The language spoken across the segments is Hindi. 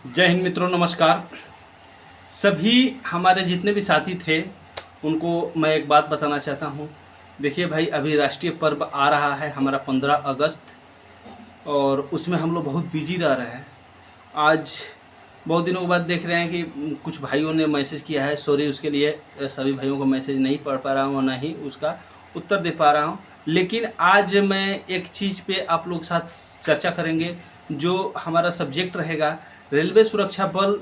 जय हिंद मित्रों, नमस्कार। सभी हमारे जितने भी साथी थे उनको मैं एक बात बताना चाहता हूँ। देखिए भाई, अभी राष्ट्रीय पर्व आ रहा है हमारा 15 अगस्त, और उसमें हम लोग बहुत बिजी रह रहे हैं। आज बहुत दिनों के बाद देख रहे हैं कि कुछ भाइयों ने मैसेज किया है। सॉरी उसके लिए, सभी भाइयों को मैसेज नहीं पढ़ पा रहा हूँ और ना ही उसका उत्तर दे पा रहा हूँ। लेकिन आज मैं एक चीज़ पे आप लोग के साथ चर्चा करेंगे, जो हमारा सब्जेक्ट रहेगा रेलवे सुरक्षा बल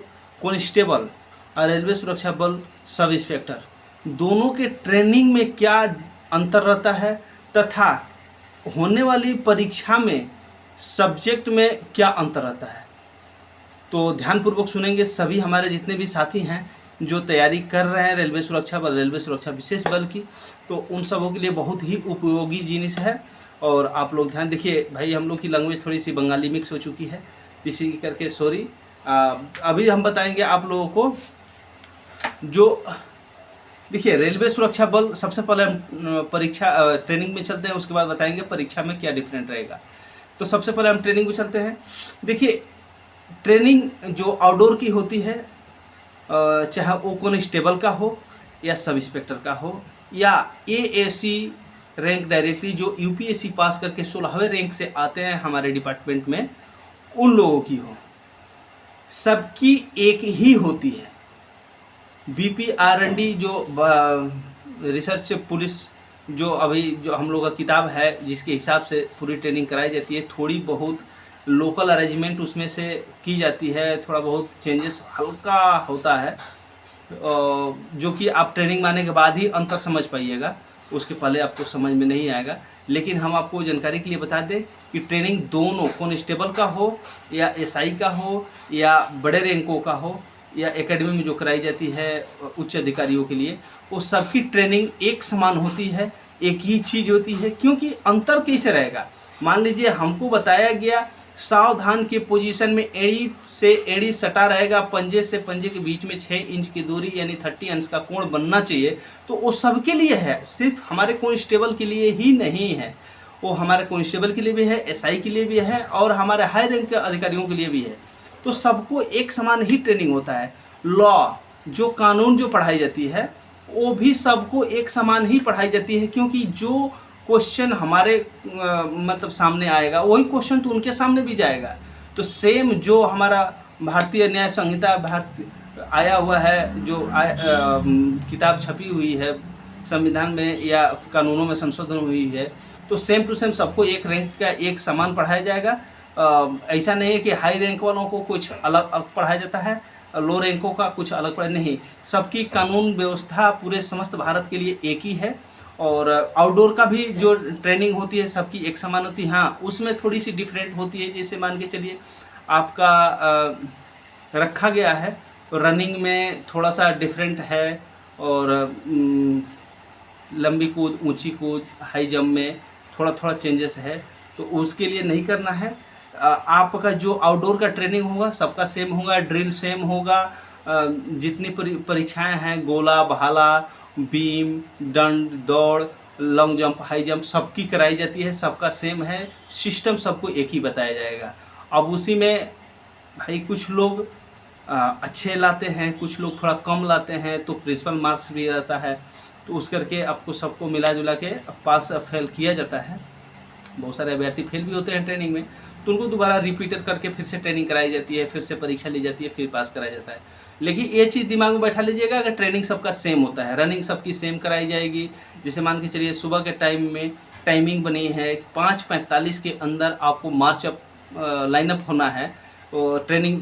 कॉन्स्टेबल और रेलवे सुरक्षा बल सब इंस्पेक्टर, दोनों के ट्रेनिंग में क्या अंतर रहता है तथा होने वाली परीक्षा में सब्जेक्ट में क्या अंतर रहता है। तो ध्यानपूर्वक सुनेंगे सभी हमारे जितने भी साथी हैं जो तैयारी कर रहे हैं रेलवे सुरक्षा बल, रेलवे सुरक्षा विशेष बल की, तो उन सबों के लिए बहुत ही उपयोगी जिनिस है। और आप लोग ध्यान देखिए भाई, हम लोग की लैंग्वेज थोड़ी सी बंगाली मिक्स हो चुकी है, इसी करके सॉरी। अभी हम बताएंगे आप लोगों को। जो देखिए रेलवे सुरक्षा बल, सबसे पहले हम परीक्षा ट्रेनिंग में चलते हैं, उसके बाद बताएंगे परीक्षा में क्या डिफरेंट रहेगा। तो सबसे पहले हम ट्रेनिंग में चलते हैं। देखिए ट्रेनिंग जो आउटडोर की होती है, चाहे वो कॉन्स्टेबल का हो या सब इंस्पेक्टर का हो या एएसी रैंक डायरेक्टली जो यूपीएससी पास करके 16वें रैंक से आते हैं हमारे डिपार्टमेंट में, उन लोगों की हो, सबकी एक ही होती है। बीपीआरएनडी जो रिसर्च पुलिस जो अभी जो हम लोग का किताब है, जिसके हिसाब से पूरी ट्रेनिंग कराई जाती है, थोड़ी बहुत लोकल अरेंजमेंट उसमें से की जाती है, थोड़ा बहुत चेंजेस हल्का होता है, जो कि आप ट्रेनिंग मारने के बाद ही अंतर समझ पाइएगा, उसके पहले आपको समझ में नहीं आएगा। लेकिन हम आपको जानकारी के लिए बता दें कि ट्रेनिंग दोनों कॉन्स्टेबल का हो या एसआई का हो या बड़े रैंकों का हो या एकेडमी में जो कराई जाती है उच्च अधिकारियों के लिए, वो सबकी ट्रेनिंग एक समान होती है, एक ही चीज़ होती है। क्योंकि अंतर कैसे रहेगा, मान लीजिए हमको बताया गया सावधान के पोजीशन में एड़ी से एड़ी सटा रहेगा, पंजे से पंजे के बीच में 6 इंच की दूरी यानी 30 अंश का कोण बनना चाहिए, तो वो सबके लिए है, सिर्फ हमारे कॉन्स्टेबल के लिए ही नहीं है। वो हमारे कॉन्स्टेबल के लिए भी है, एसआई के लिए भी है और हमारे हाई रैंक के अधिकारियों के लिए भी है। तो सबको एक समान ही ट्रेनिंग होता है। लॉ जो कानून जो पढ़ाई जाती है वो भी सबको एक समान ही पढ़ाई जाती है, क्योंकि जो क्वेश्चन हमारे मतलब सामने आएगा वही क्वेश्चन तो उनके सामने भी जाएगा। तो सेम जो हमारा भारतीय न्याय संहिता भारत आया हुआ है, जो किताब छपी हुई है संविधान में या कानूनों में संशोधन हुई है, तो सेम टू सेम सबको एक रैंक का एक समान पढ़ाया जाएगा। ऐसा नहीं है कि हाई रैंक वालों को कुछ अलग अलग पढ़ाया जाता है, लो रैंकों का कुछ अलग पढ़ाया नहीं। सबकी कानून व्यवस्था पूरे समस्त भारत के लिए एक ही है। और आउटडोर का भी जो ट्रेनिंग होती है सबकी एक समान होती है। हाँ, उसमें थोड़ी सी डिफरेंट होती है। जैसे मान के चलिए आपका रखा गया है रनिंग में थोड़ा सा डिफरेंट है, और लंबी कूद, ऊंची कूद, हाई जंप में थोड़ा थोड़ा चेंजेस है, तो उसके लिए नहीं करना है। आपका जो आउटडोर का ट्रेनिंग होगा सबका सेम होगा, ड्रिल सेम होगा। जितनी परीक्षाएं हैं, गोला, भाला, बीम, डंड, दौड़, लॉन्ग जंप, हाई जंप, सबकी कराई जाती है, सबका सेम है। सिस्टम सबको एक ही बताया जाएगा। अब उसी में भाई कुछ लोग अच्छे लाते हैं, कुछ लोग थोड़ा कम लाते हैं, तो प्रिंसिपल मार्क्स भी आता है, तो उस करके आपको सबको मिला जुला के पास फेल किया जाता है। बहुत सारे अभ्यर्थी फेल भी होते हैं ट्रेनिंग में, तो उनको दोबारा रिपीटर करके फिर से ट्रेनिंग कराई जाती है, फिर से परीक्षा ली जाती है, फिर पास कराया जाता है। लेकिन ये चीज़ दिमाग में बैठा लीजिएगा, अगर ट्रेनिंग सबका सेम होता है, रनिंग सबकी सेम कराई जाएगी। जैसे मान के चलिए सुबह के टाइम में टाइमिंग बनी है 5:45 के अंदर आपको मार्च अप लाइनअप होना है ट्रेनिंग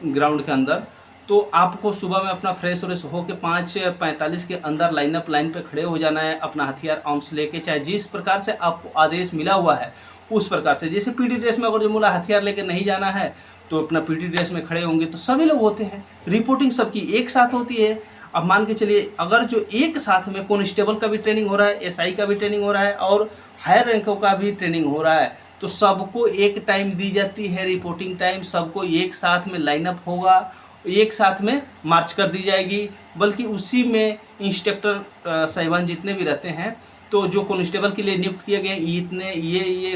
ग्राउंड के अंदर, तो आपको सुबह में अपना फ्रेश व्रेश होकर 5:45 के अंदर लाइन पे खड़े हो जाना है, अपना हथियार आर्म्स लेके, चाहे जिस प्रकार से आपको आदेश मिला हुआ है उस प्रकार से। जैसे पीटी ड्रेस में अगर जो बोला हथियार लेकर नहीं जाना है, तो अपना पीटी ड्रेस में खड़े होंगे, तो सभी लोग होते हैं। रिपोर्टिंग सबकी एक साथ होती है। अब मान के चलिए अगर जो एक साथ में कॉन्स्टेबल का भी ट्रेनिंग हो रहा है, एसआई का भी ट्रेनिंग हो रहा है और हायर रैंकों का भी ट्रेनिंग हो रहा है, तो सबको एक टाइम दी जाती है रिपोर्टिंग टाइम, सबको एक साथ में लाइनअप होगा, एक साथ में मार्च कर दी जाएगी। बल्कि उसी में इंस्ट्रक्टर साहिबान जितने भी रहते हैं, तो जो कांस्टेबल के लिए नियुक्त किए गए इतने ये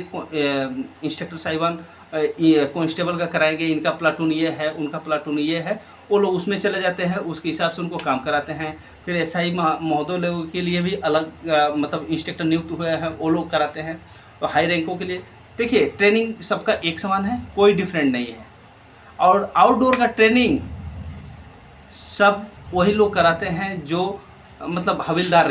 इंस्ट्रक्टर साहिबान कांस्टेबल का कराएंगे, इनका प्लाटून ये है, उनका प्लाटून ये है, वो लोग उसमें चले जाते हैं, उसके हिसाब से उनको काम कराते हैं। फिर एसआई महोदय लोगों के लिए भी अलग मतलब इंस्ट्रक्टर नियुक्त हुए हैं, वो लोग कराते हैं। तो हाई रैंकों के लिए देखिए ट्रेनिंग सबका एक समान है, कोई डिफरेंट नहीं है। और आउटडोर का ट्रेनिंग सब वही लोग कराते हैं जो मतलब हवलदार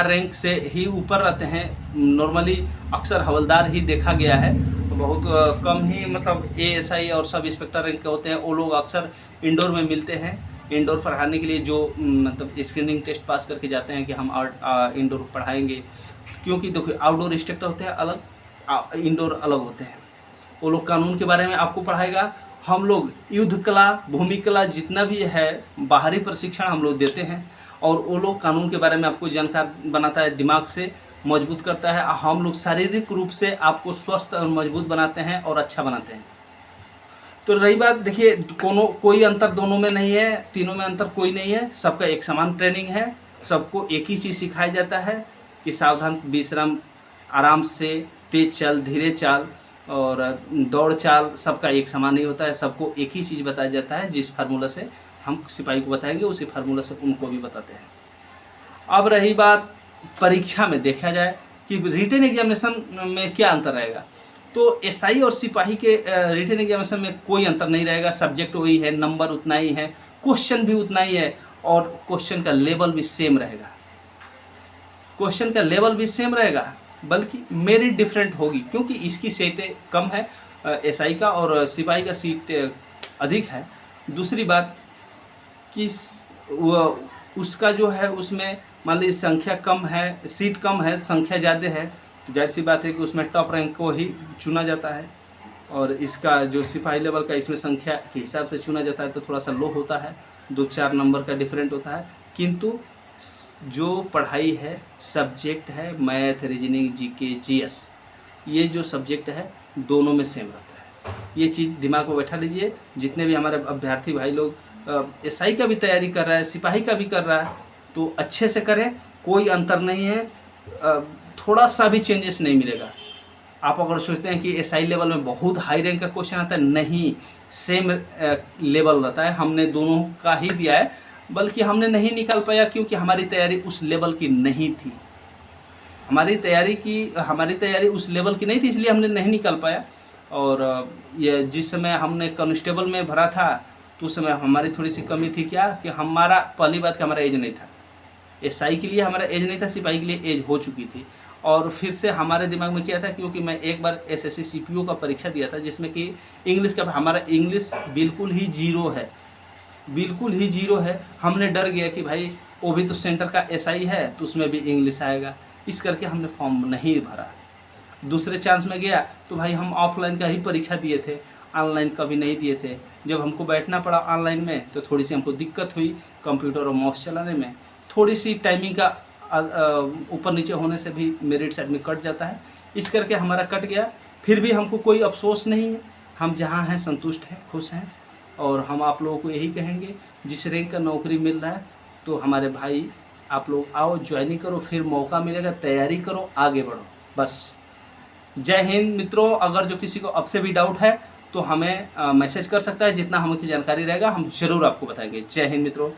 रैंक से ही ऊपर रहते हैं। नॉर्मली अक्सर हवलदार ही देखा गया है, तो बहुत कम ही मतलब एएसआई और सब इंस्पेक्टर रैंक के होते हैं। वो लोग अक्सर इंडोर में मिलते हैं। इंडोर पढ़ाने के लिए जो मतलब स्क्रीनिंग टेस्ट पास करके जाते हैं कि हम इंडोर पढ़ाएंगे, क्योंकि देखो आउटडोर इंस्ट्रक्टर होते हैं अलग, इंडोर अलग होते हैं। वो लोग कानून के बारे में आपको पढ़ाएगा। हम लोग युद्ध कला, भूमि कला, जितना भी है बाहरी प्रशिक्षण हम लोग देते हैं, और वो लोग कानून के बारे में आपको जानकार बनाता है, दिमाग से मजबूत करता है। हम लोग शारीरिक रूप से आपको स्वस्थ और मजबूत बनाते हैं और अच्छा बनाते हैं। तो रही बात, देखिए कोई अंतर दोनों में नहीं है, तीनों में अंतर कोई नहीं है, सबका एक समान ट्रेनिंग है। सबको एक ही चीज़ सिखाया जाता है कि सावधान, विश्राम, आराम से, तेज चाल, धीरे चाल और दौड़ चाल सबका एक समान नहीं होता है। सबको एक ही चीज़ बताया जाता है, जिस फार्मूला से हम सिपाही को बताएंगे उसी फार्मूला से उनको भी बताते हैं। अब रही बात परीक्षा में, देखा जाए कि रिटन एग्जामिनेशन में क्या अंतर रहेगा, तो एसआई और सिपाही के रिटन एग्जामिनेशन में कोई अंतर नहीं रहेगा। सब्जेक्ट वही है, नंबर उतना ही है, क्वेश्चन भी उतना ही है, और क्वेश्चन का लेवल भी सेम रहेगा। क्वेश्चन का लेवल भी सेम रहेगा, बल्कि मेरिट डिफरेंट होगी, क्योंकि इसकी सीटें कम है एसआई का, और सिपाही का सीट अधिक है। दूसरी बात कि उसका जो है उसमें मान लीजिए संख्या कम है, सीट कम है, संख्या ज़्यादा है, तो जाहिर सी बात है कि उसमें टॉप रैंक को ही चुना जाता है। और इसका जो सिपाही लेवल का, इसमें संख्या के हिसाब से चुना जाता है, तो थोड़ा सा लो होता है, 2-4 नंबर का डिफरेंट होता है। किंतु जो पढ़ाई है, सब्जेक्ट है, मैथ, रीजनिंग, जीके, जीएस, ये जो सब्जेक्ट है दोनों में सेम रहता है। ये चीज़ दिमाग में बैठा लीजिए। जितने भी हमारे अभ्यर्थी भाई लोग एसआई का भी तैयारी कर रहा है, सिपाही का भी कर रहा है, तो अच्छे से करें, कोई अंतर नहीं है, थोड़ा सा भी चेंजेस नहीं मिलेगा। आप अगर सोचते हैं कि एसआई लेवल में बहुत हाई रैंक का क्वेश्चन आता है, नहीं, सेम लेवल रहता है। हमने दोनों का ही दिया है, बल्कि हमने नहीं निकाल पाया क्योंकि हमारी तैयारी उस लेवल की नहीं थी। हमारी तैयारी उस लेवल की नहीं थी, इसलिए हमने नहीं निकाल पाया। और ये जिस समय हमने कांस्टेबल में भरा था, तो उस समय हमारी थोड़ी सी कमी थी, क्या कि हमारा, पहली बात कि हमारा एज नहीं था। एसआई के लिए हमारा एज नहीं था, सिपाही के लिए एज हो चुकी थी। और फिर से हमारे दिमाग में क्या था, क्योंकि मैं एक बार एसएससी सीपीओ का परीक्षा दिया था, जिसमें कि इंग्लिश का, हमारा इंग्लिश बिल्कुल ही जीरो है, बिल्कुल ही जीरो है। हमने डर गया कि भाई वो भी तो सेंटर का एसआई है, तो उसमें भी इंग्लिश आएगा, इस करके हमने फॉर्म नहीं भरा। दूसरे चांस में गया तो भाई हम ऑफलाइन का ही परीक्षा दिए थे, ऑनलाइन कभी नहीं दिए थे। जब हमको बैठना पड़ा ऑनलाइन में, तो थोड़ी सी हमको दिक्कत हुई कंप्यूटर और माउस चलाने में। थोड़ी सी टाइमिंग का ऊपर नीचे होने से भी मेरिट साइड में कट जाता है, इस करके हमारा कट गया। फिर भी हमको कोई अफसोस नहीं है, हम जहाँ हैं संतुष्ट हैं, खुश हैं। और हम आप लोगों को यही कहेंगे, जिस रैंक का नौकरी मिल रहा है, तो हमारे भाई आप लोग आओ, ज्वाइनिंग करो, फिर मौका मिलेगा, तैयारी करो, आगे बढ़ो, बस। जय हिंद मित्रों। अगर जो किसी को अब से भी डाउट है तो हमें मैसेज कर सकता है, जितना हमें की जानकारी रहेगा हम जरूर आपको बताएंगे। जय हिंद मित्रों।